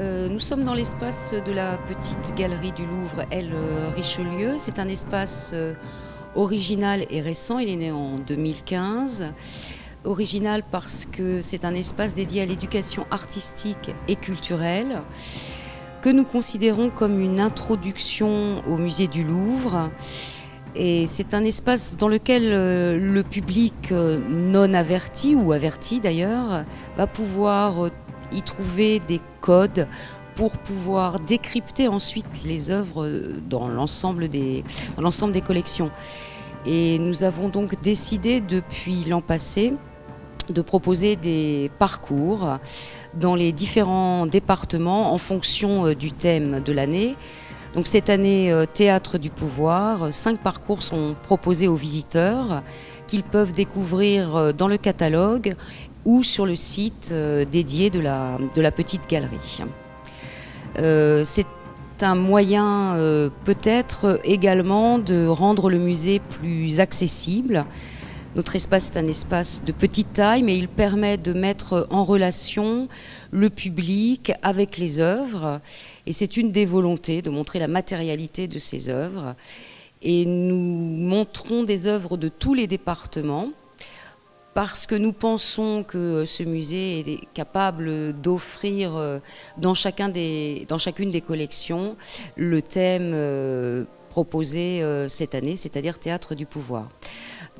Nous sommes dans l'espace de la petite galerie du Louvre, Richelieu. C'est un espace original et récent, il est né en 2015. Original parce que c'est un espace dédié à l'éducation artistique et culturelle que nous considérons comme une introduction au musée du Louvre. Et c'est un espace dans lequel le public non averti, ou averti d'ailleurs, va pouvoir y trouver des codes pour pouvoir décrypter ensuite les œuvres dans l'ensemble des collections. Et nous avons donc décidé depuis l'an passé de proposer des parcours dans les différents départements en fonction du thème de l'année. Donc cette année, Théâtre du pouvoir, 5 parcours sont proposés aux visiteurs qu'ils peuvent découvrir dans le catalogue ou sur le site dédié de la petite galerie. C'est un moyen peut-être également de rendre le musée plus accessible. Notre espace est un espace de petite taille, mais il permet de mettre en relation le public avec les œuvres. Et c'est une des volontés de montrer la matérialité de ces œuvres. Et nous montrons des œuvres de tous les départements parce que nous pensons que ce musée est capable d'offrir dans chacune des collections le thème proposé cette année, c'est-à-dire Théâtre du pouvoir.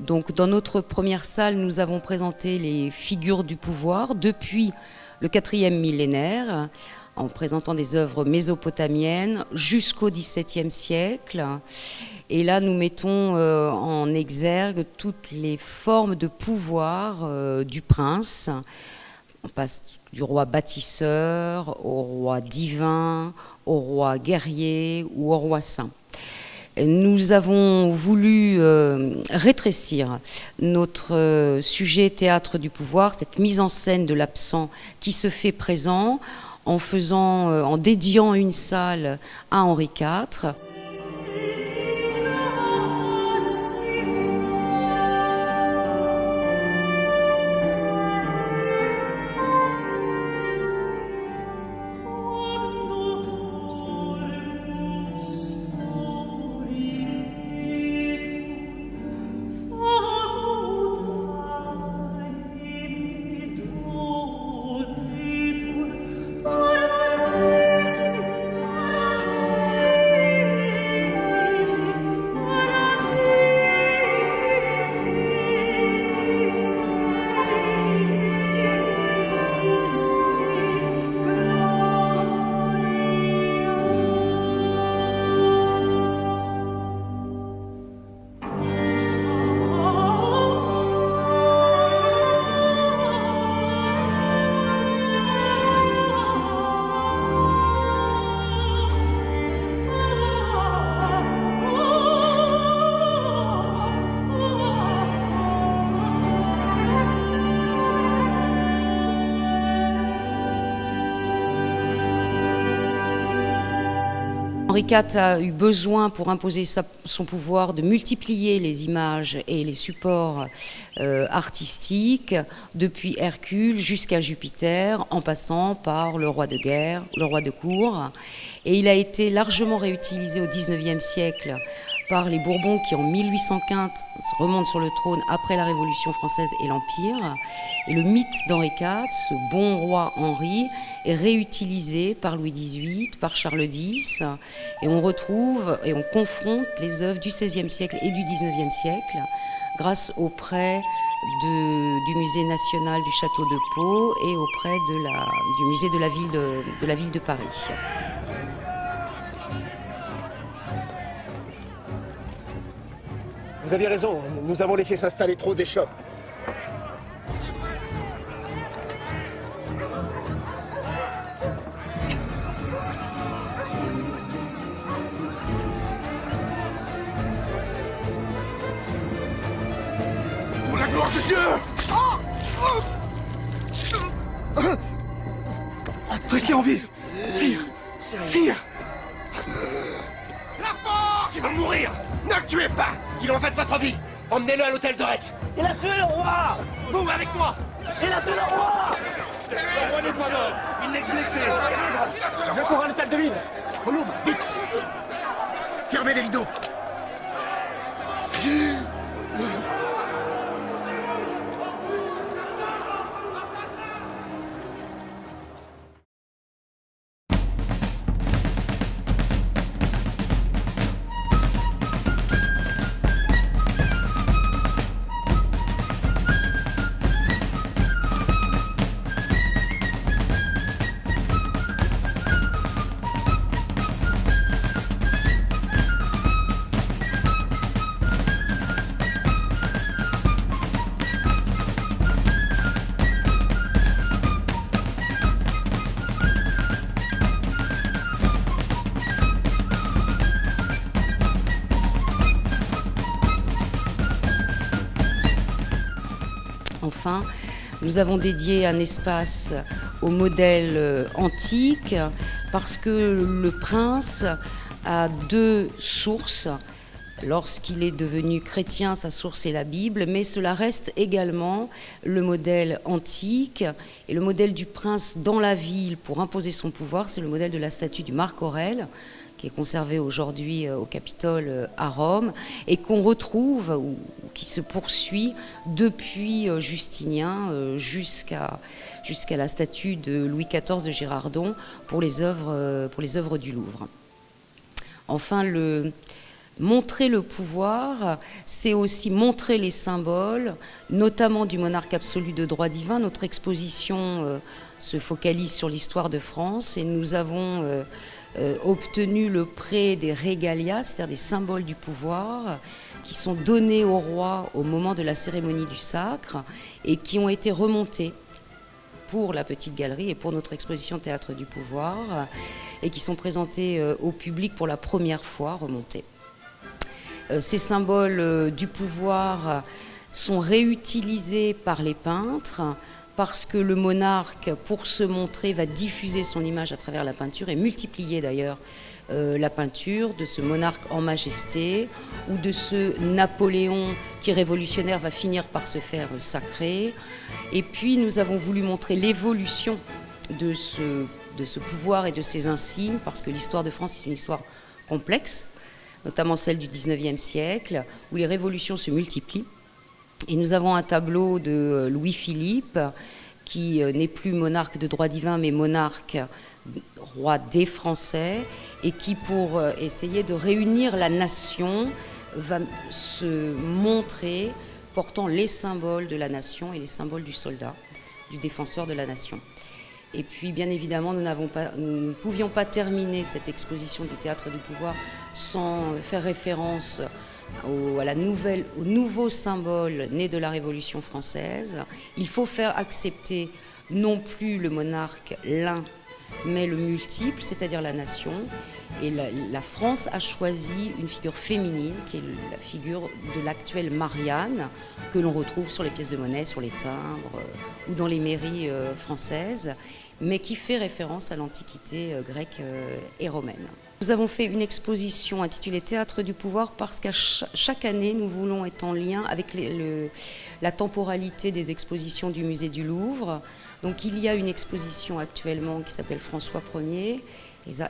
Donc, dans notre première salle, nous avons présenté les figures du pouvoir depuis le 4e millénaire, en présentant des œuvres mésopotamiennes jusqu'au XVIIe siècle. Et là, nous mettons en exergue toutes les formes de pouvoir du prince. On passe du roi bâtisseur au roi divin, au roi guerrier ou au roi saint. Nous avons voulu rétrécir notre sujet théâtre du pouvoir, cette mise en scène de l'absent qui se fait présent en dédiant une salle à Henri IV. Henri IV a eu besoin, pour imposer son pouvoir, de multiplier les images et les supports artistiques, depuis Hercule jusqu'à Jupiter, en passant par le roi de guerre, le roi de cour. Et il a été largement réutilisé au XIXe siècle par les Bourbons qui, en 1815, remontent sur le trône après la Révolution française et l'Empire. Et le mythe d'Henri IV, ce bon roi Henri, est réutilisé par Louis XVIII, par Charles X. Et on retrouve et on confronte les œuvres du XVIe siècle et du XIXe siècle grâce aux prêts du Musée national du Château de Pau et auprès du musée de la ville de Paris. Vous aviez raison, nous avons laissé s'installer trop d'échoppes. Pour la gloire de Dieu! Restez en vie! Sire! Sire! La force! Tu vas mourir! Ne le tuez pas! Il en va de votre vie! Emmenez-le à l'hôtel de Retz! Il a tué le roi! Vous avec moi! Il a tué le roi! Le roi n'est pas mort, il n'est que blessé. Je cours à l'étal de ville. On ouvre, vite. Fermez les rideaux. Enfin, nous avons dédié un espace au modèle antique parce que le prince a deux sources. Lorsqu'il est devenu chrétien, sa source est la Bible, mais cela reste également le modèle antique. Et le modèle du prince dans la ville pour imposer son pouvoir, c'est le modèle de la statue du Marc Aurèle, qui est conservée aujourd'hui au Capitole à Rome, et qu'on retrouve, ou qui se poursuit depuis Justinien jusqu'à la statue de Louis XIV de Girardon pour les œuvres du Louvre. Enfin, montrer le pouvoir, c'est aussi montrer les symboles, notamment du monarque absolu de droit divin. Notre exposition se focalise sur l'histoire de France et nous avons obtenu le prêt des régalias, c'est-à-dire des symboles du pouvoir, qui sont donnés au roi au moment de la cérémonie du sacre et qui ont été remontés pour la petite galerie et pour notre exposition Théâtre du pouvoir et qui sont présentés au public pour la première fois remontés. Ces symboles du pouvoir sont réutilisés par les peintres parce que le monarque, pour se montrer, va diffuser son image à travers la peinture et multiplier d'ailleurs la peinture de ce monarque en majesté ou de ce Napoléon qui, révolutionnaire, va finir par se faire sacrer. Et puis nous avons voulu montrer l'évolution de ce pouvoir et de ses insignes, parce que l'histoire de France est une histoire complexe, notamment celle du XIXe siècle, où les révolutions se multiplient. Et nous avons un tableau de Louis-Philippe, qui n'est plus monarque de droit divin, mais monarque, roi des Français, et qui, pour essayer de réunir la nation, va se montrer portant les symboles de la nation et les symboles du soldat, du défenseur de la nation. Et puis, bien évidemment, nous ne pouvions pas terminer cette exposition du Théâtre du Pouvoir sans faire référence au nouveau symbole né de la Révolution française. Il faut faire accepter non plus le monarque l'un, mais le multiple, c'est-à-dire la nation. Et la France a choisi une figure féminine, qui est la figure de l'actuelle Marianne, que l'on retrouve sur les pièces de monnaie, sur les timbres ou dans les mairies françaises, mais qui fait référence à l'Antiquité grecque et romaine. Nous avons fait une exposition intitulée Théâtre du pouvoir parce qu'à chaque année, nous voulons être en lien avec la temporalité des expositions du musée du Louvre. Donc il y a une exposition actuellement qui s'appelle François Ier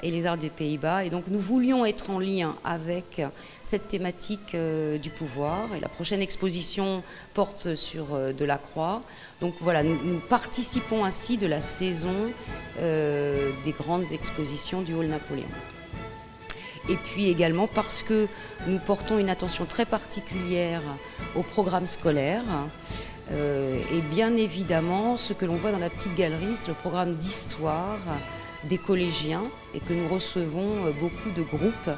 et les arts des Pays-Bas. Et donc nous voulions être en lien avec cette thématique du pouvoir. Et la prochaine exposition porte sur Delacroix. Donc voilà, nous participons ainsi de la saison des grandes expositions du Hall Napoléon. Et puis également parce que nous portons une attention très particulière au programme scolaire. Et bien évidemment, ce que l'on voit dans la petite galerie, c'est le programme d'histoire des collégiens et que nous recevons beaucoup de groupes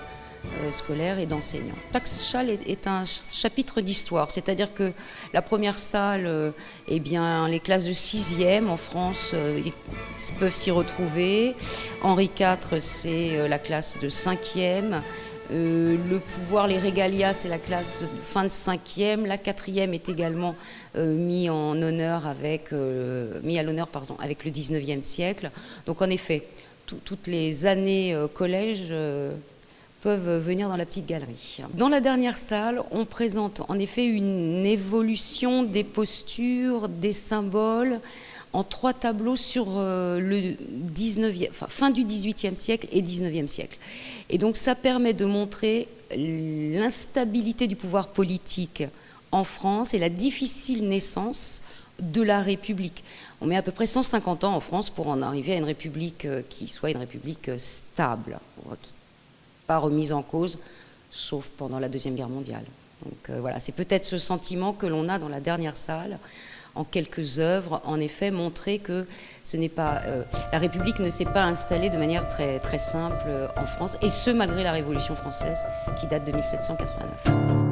scolaires et d'enseignants. Chaque salle est un chapitre d'histoire, c'est-à-dire que la première salle, eh bien, les classes de 6e en France peuvent s'y retrouver. Henri IV, c'est la classe de 5e. Le pouvoir, les régalias, c'est la classe de fin de 5e. La 4e est également mis à l'honneur avec le 19e siècle. Donc en effet, toutes les années collège peuvent venir dans la petite galerie. Dans la dernière salle, on présente en effet une évolution des postures, des symboles, en 3 tableaux sur le 19e, fin du XVIIIe siècle et XIXe siècle. Et donc ça permet de montrer l'instabilité du pouvoir politique en France et la difficile naissance de la République. On met à peu près 150 ans en France pour en arriver à une République qui soit une République stable, qui n'est pas remise en cause, sauf pendant la Deuxième Guerre mondiale. Donc voilà, c'est peut-être ce sentiment que l'on a dans la dernière salle, en quelques œuvres, en effet, montrer que ce n'est pas, la République ne s'est pas installée de manière très, très simple en France, et ce, malgré la Révolution française, qui date de 1789.